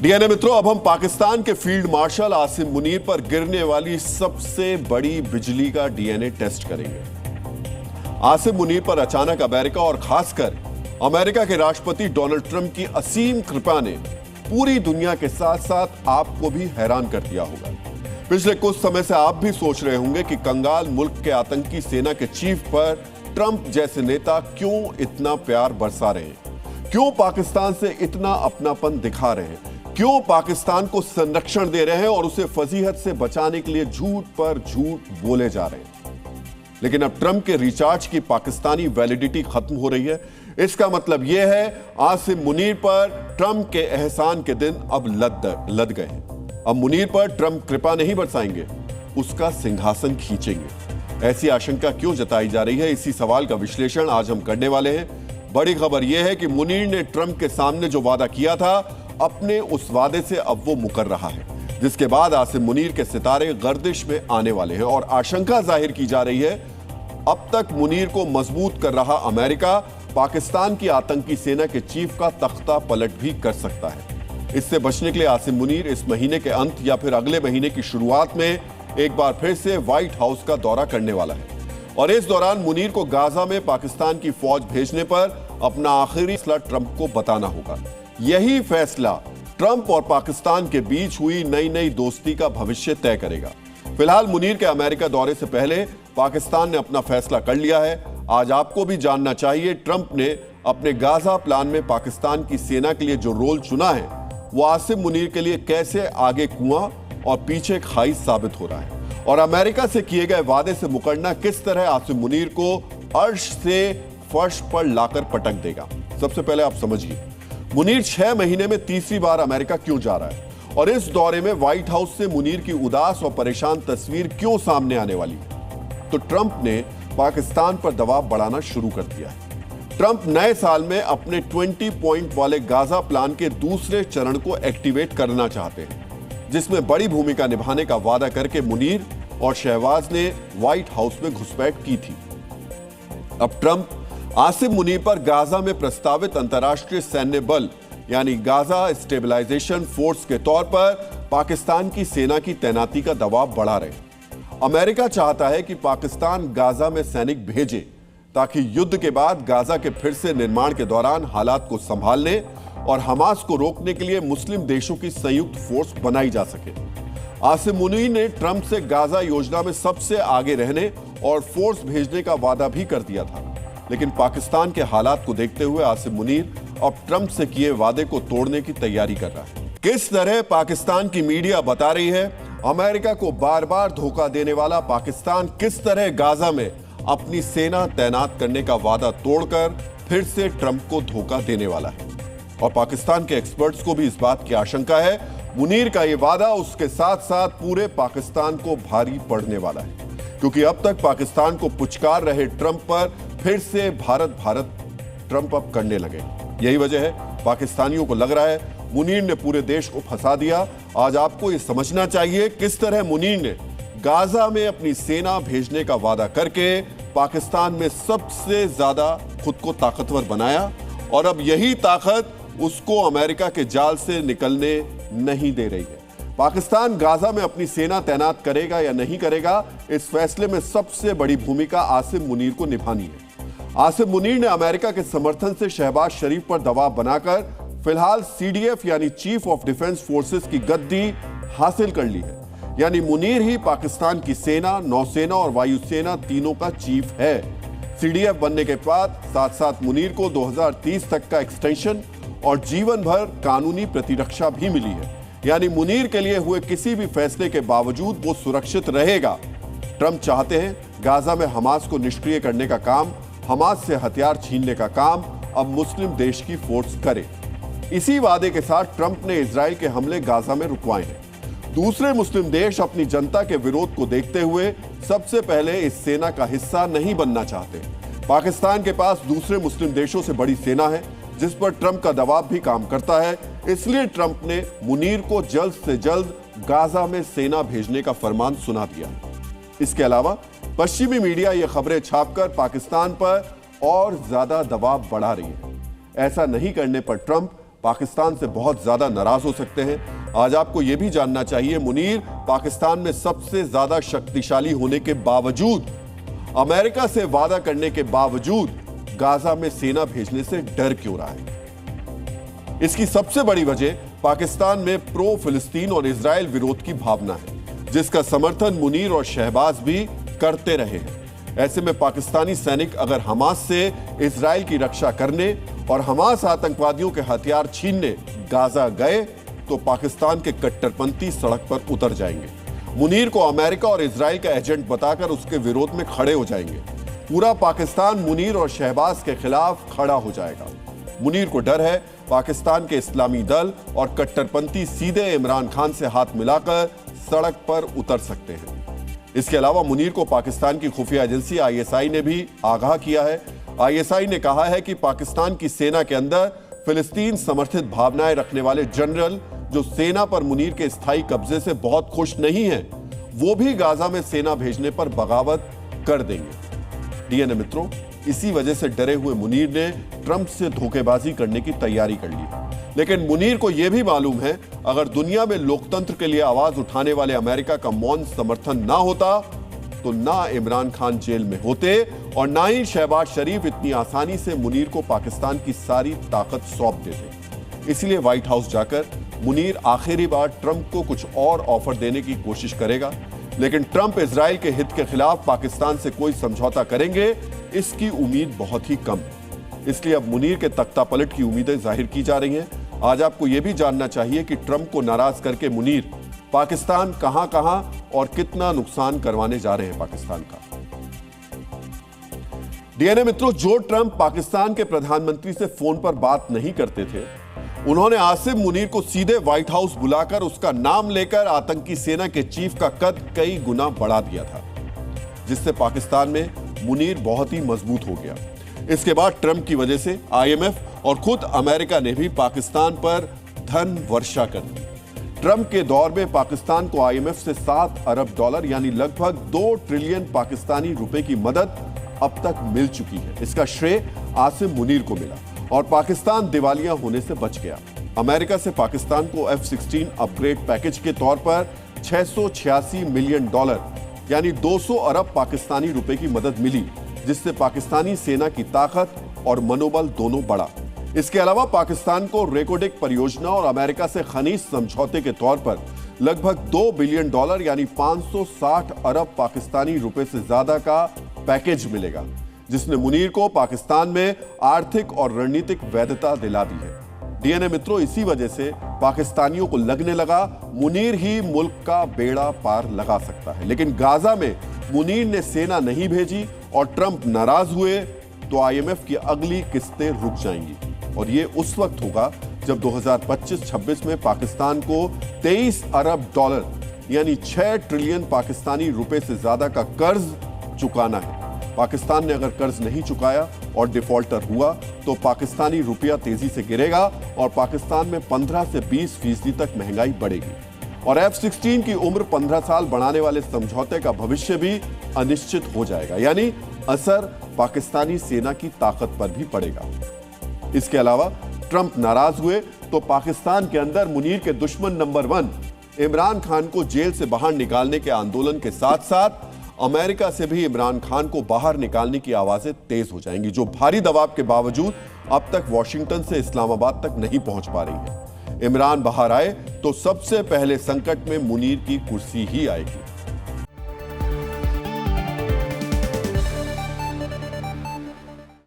DNA मित्रों, अब हम पाकिस्तान के फील्ड मार्शल आसिम मुनीर पर गिरने वाली सबसे बड़ी बिजली का डीएनए टेस्ट करेंगे। आसिम मुनीर पर अचानक अमेरिका और खासकर अमेरिका के राष्ट्रपति डोनाल्ड ट्रंप की असीम कृपा ने पूरी दुनिया के साथ साथ आपको भी हैरान कर दिया होगा। पिछले कुछ समय से आप भी सोच रहे होंगे कि कंगाल मुल्क के आतंकी सेना के चीफ पर ट्रंप जैसे नेता क्यों इतना प्यार बरसा रहे हैं, क्यों पाकिस्तान से इतना अपनापन दिखा रहे हैं, क्यों पाकिस्तान को संरक्षण दे रहे हैं और उसे फजीहत से बचाने के लिए झूठ पर झूठ बोले जा रहे हैं। लेकिन अब ट्रंप के रिचार्ज की पाकिस्तानी वैलिडिटी खत्म हो रही है। इसका मतलब यह है आसिम मुनीर पर ट्रंप के एहसान के दिन अब लद गए हैं। अब मुनीर पर ट्रंप कृपा नहीं बरसाएंगे, उसका सिंहासन खींचेंगे। ऐसी आशंका क्यों जताई जा रही है, इसी सवाल का विश्लेषण आज हम करने वाले हैं। बड़ी खबर यह है कि मुनीर ने ट्रंप के सामने जो वादा किया था, अपने उस वादे से अब वो मुकर रहा है, जिसके बाद आसिम मुनीर के सितारे गर्दिश में आने वाले हैं और आशंका जाहिर की जा रही है अब तक मुनीर को मजबूत कर रहा अमेरिका पाकिस्तान की आतंकी सेना के चीफ का तख्ता पलट भी कर सकता है। इससे बचने के लिए आसिम मुनीर इस महीने के अंत या फिर अगले महीने की शुरुआत में एक बार फिर से व्हाइट हाउस का दौरा करने वाला है और इस दौरान मुनीर को गाजा में पाकिस्तान की फौज भेजने पर अपना आखिरी फैसला ट्रंप को बताना होगा। यही फैसला ट्रंप और पाकिस्तान के बीच हुई नई दोस्ती का भविष्य तय करेगा। फिलहाल मुनीर के अमेरिका दौरे से पहले पाकिस्तान ने अपना फैसला कर लिया है। आज आपको भी जानना चाहिए ट्रंप ने अपने गाजा प्लान में पाकिस्तान की सेना के लिए जो रोल चुना है वो आसिम मुनीर के लिए कैसे आगे कुआं और पीछे खाई साबित हो रहा है और अमेरिका से किए गए वादे से मुकरना किस तरह आसिम मुनीर को अर्श से फर्श पर लाकर पटक देगा। सबसे पहले आप समझिए मुनीर 6 महीने में तीसरी बार अमेरिका क्यों जा रहा है और इस दौरे में व्हाइट हाउस से मुनीर की उदास और परेशान तस्वीर क्यों सामने आने वाली है। तो ट्रंप ने पाकिस्तान पर दबाव बढ़ाना शुरू कर दिया है। ट्रंप नए साल में अपने 20 पॉइंट वाले गाजा प्लान के दूसरे चरण को एक्टिवेट करना चाहते हैं, जिसमें बड़ी भूमिका निभाने का वादा करके मुनीर और शहबाज ने व्हाइट हाउस में घुसपैठ की थी। अब ट्रंप आसिम मुनीर पर गाजा में प्रस्तावित अंतर्राष्ट्रीय सैन्य बल यानी गाजा स्टेबलाइजेशन फोर्स के तौर पर पाकिस्तान की सेना की तैनाती का दबाव बढ़ा रहे हैं। अमेरिका चाहता है कि पाकिस्तान गाजा में सैनिक भेजे ताकि युद्ध के बाद गाजा के फिर से निर्माण के दौरान हालात को संभालने और हमास को रोकने के लिए मुस्लिम देशों की संयुक्त फोर्स बनाई जा सके। आसिम मुनीर ने ट्रंप से गाजा योजना में सबसे आगे रहने और फोर्स भेजने का वादा भी कर दिया था, लेकिन पाकिस्तान के हालात को देखते हुए आसिम मुनीर अब ट्रंप से किए वादे को तोड़ने की तैयारी कर रहा है। किस तरह पाकिस्तान की मीडिया बता रही है अमेरिका को बार बार धोखा देने वाला पाकिस्तान किस तरह गाजा में अपनी सेना तैनात करने का वादा तोड़कर फिर से ट्रंप को धोखा देने वाला है। और पाकिस्तान के एक्सपर्ट्स को भी इस बात की आशंका है मुनीर का यह वादा उसके साथ साथ पूरे पाकिस्तान को भारी पड़ने वाला है, क्योंकि अब तक पाकिस्तान को पुचकार रहे ट्रंप पर फिर से भारत ट्रंप अब करने लगे। यही वजह है पाकिस्तानियों को लग रहा है मुनीर ने पूरे देश को फंसा दिया। आज आपको यह समझना चाहिए किस तरह मुनीर ने गाजा में अपनी सेना भेजने का वादा करके पाकिस्तान में सबसे ज्यादा खुद को ताकतवर बनाया और अब यही ताकत उसको अमेरिका के जाल से निकलने नहीं दे रही है। पाकिस्तान गाजा में अपनी सेना तैनात करेगा या नहीं करेगा, इस फैसले में सबसे बड़ी भूमिका आसिम मुनीर को निभानी है। आसिम मुनीर ने अमेरिका के समर्थन से शहबाज शरीफ पर दबाव बनाकर फिलहाल सीडीएफ यानी चीफ ऑफ डिफेंस फोर्सेस की गद्दी हासिल कर ली है। यानी मुनीर ही पाकिस्तान की सेना, नौसेना और वायुसेना तीनों का चीफ है। सीडीएफ बनने के बाद साथ साथ मुनीर को 2030 तक का एक्सटेंशन और जीवन भर कानूनी प्रतिरक्षा भी मिली है। यानी मुनीर के लिए हुए किसी भी फैसले के बावजूद वो सुरक्षित रहेगा। ट्रंप चाहते हैं गाजा में हमास को निष्क्रिय करने का काम, हमास से हथियार छीनने का काम अब मुस्लिम देश की फोर्स करे। इसी वादे के साथ ट्रंप ने इजराइल के हमले गाजा में रुकवाए हैं। दूसरे मुस्लिम देश अपनी जनता के विरोध को देखते हुए सबसे पहले इस सेना का हिस्सा नहीं बनना चाहते। पाकिस्तान के पास दूसरे मुस्लिम देशों से बड़ी सेना है जिस पर ट्रंप का दबाव भी काम करता है। इसलिए ट्रंप ने मुनीर को जल्द से जल्द गाजा में सेना भेजने का फरमान सुना दिया। इसके अलावा पश्चिमी मीडिया ये खबरें छापकर पाकिस्तान पर और ज्यादा दबाव बढ़ा रही है। ऐसा नहीं करने पर ट्रंप पाकिस्तान से बहुत ज्यादा नाराज हो सकते हैं। आज आपको यह भी जानना चाहिए, मुनीर पाकिस्तान में सबसे ज्यादा शक्तिशाली होने के बावजूद, अमेरिका से वादा करने के बावजूद गाजा में सेना भेजने से डर क्यों रहा है? इसकी सबसे बड़ी वजह पाकिस्तान में प्रो फिलिस्तीन और इजराइल विरोध की भावना है, जिसका समर्थन मुनीर और शहबाज भी करते रहे हैं। ऐसे में पाकिस्तानी सैनिक अगर हमास से इजराइल की रक्षा करने और हमास आतंकवादियों के हथियार छीनने गाजा गए तो पाकिस्तान के कट्टरपंथी सड़क पर उतर जाएंगे। मुनीर को अमेरिका और इजराइल का एजेंट बताकर उसके विरोध में खड़े हो जाएंगे। पूरा पाकिस्तान मुनीर और शहबाज के खिलाफ खड़ा हो जाएगा। मुनीर को डर है पाकिस्तान के इस्लामी दल और कट्टरपंथी सीधे इमरान खान से हाथ मिलाकर सड़क पर उतर सकते हैं। इसके अलावा मुनीर को पाकिस्तान की खुफिया एजेंसी आईएसआई ने भी आगाह किया है। आईएसआई ने कहा है कि पाकिस्तान की सेना के अंदर फिलिस्तीन समर्थित भावनाएं रखने वाले जनरल जो सेना पर मुनीर के स्थायी कब्जे से बहुत खुश नहीं हैं, वो भी गाजा में सेना भेजने पर बगावत कर देंगे। डीएनए मित्रों, इसी वजह से डरे हुए मुनीर ने ट्रंप से धोखेबाजी करने की तैयारी कर ली। लेकिन मुनीर को यह भी मालूम है, अगर दुनिया में लोकतंत्र के लिए आवाज उठाने वाले अमेरिका का मौन समर्थन ना होता तो ना इमरान खान जेल में होते और ना ही शहबाज शरीफ इतनी आसानी से मुनीर को पाकिस्तान की सारी ताकत सौंप देते। इसलिए व्हाइट हाउस जाकर मुनीर आखिरी बार ट्रंप को कुछ और ऑफर देने की कोशिश करेगा, लेकिन ट्रंप इजराइल के हित के खिलाफ पाकिस्तान से कोई समझौता करेंगे, इसकी उम्मीद बहुत ही कम। इसलिए अब मुनीर के तख्ता पलट की उम्मीदें जाहिर की जा रही हैं। आज आपको यह भी जानना चाहिए कि ट्रंप को नाराज करके मुनीर पाकिस्तान कहां और कितना नुकसान करवाने जा रहे हैं पाकिस्तान का। डीएनए मित्रों, जो ट्रंप पाकिस्तान के प्रधानमंत्री से फोन पर बात नहीं करते थे, उन्होंने आसिम मुनीर को सीधे व्हाइट हाउस बुलाकर उसका नाम लेकर आतंकी सेना के चीफ का कद कई गुना बढ़ा दिया था, जिससे पाकिस्तान में मुनीर बहुत ही मजबूत हो गया। इसके बाद ट्रंप की वजह से आईएमएफ और खुद अमेरिका ने भी पाकिस्तान पर धन वर्षा कर दी। ट्रंप के दौर में पाकिस्तान को आईएमएफ से $7 अरब यानी लगभग 2 ट्रिलियन पाकिस्तानी रुपए की मदद अब तक मिल चुकी है। इसका श्रेय आसिम मुनीर को मिला और पाकिस्तान दिवालिया होने से बच गया। अमेरिका से पाकिस्तान को F-16 अपग्रेड पैकेज के तौर पर $686 मिलियन यानी 200 अरब पाकिस्तानी रुपए की मदद मिली, जिससे पाकिस्तानी सेना की ताकत और मनोबल दोनों बढ़ा। इसके अलावा पाकिस्तान को रेकोडिक परियोजना और अमेरिका से खनीज समझौते के तौर पर लगभग $2 बिलियन यानी 560 अरब पाकिस्तानी रुपए से ज्यादा का पैकेज मिलेगा, जिसने मुनीर को पाकिस्तान में आर्थिक और रणनीतिक वैधता दिला दी है। डीएनए मित्रों, इसी वजह से पाकिस्तानियों को लगने लगा मुनीर ही मुल्क का बेड़ा पार लगा सकता है। लेकिन गाजा में मुनीर ने सेना नहीं भेजी और ट्रंप नाराज हुए तो आईएमएफ की अगली किस्तें रुक जाएंगी और ये उस वक्त होगा जब 2025-26 में पाकिस्तान को $23 अरब यानी 6 ट्रिलियन पाकिस्तानी रुपए से ज्यादा का कर्ज चुकाना है। पाकिस्तान ने अगर कर्ज नहीं चुकाया और डिफॉल्टर हुआ तो पाकिस्तानी रुपया तेजी से गिरेगा और पाकिस्तान में 15 से 20% तक महंगाई बढ़ेगी और F-16 की उम्र 15 साल बढ़ाने वाले समझौते का भविष्य भी अनिश्चित हो जाएगा, यानी असर पाकिस्तानी सेना की ताकत पर भी पड़ेगा। इसके अलावा ट्रंप नाराज हुए तो पाकिस्तान के अंदर मुनीर के दुश्मन नंबर 1 इमरान खान को जेल से बाहर निकालने के आंदोलन के साथ साथ अमेरिका से भी इमरान खान को बाहर निकालने की आवाजें तेज हो जाएंगी, जो भारी दबाव के बावजूद अब तक वॉशिंगटन से इस्लामाबाद तक नहीं पहुंच पा रही है। इमरान बाहर आए तो सबसे पहले संकट में मुनीर की कुर्सी ही आएगी।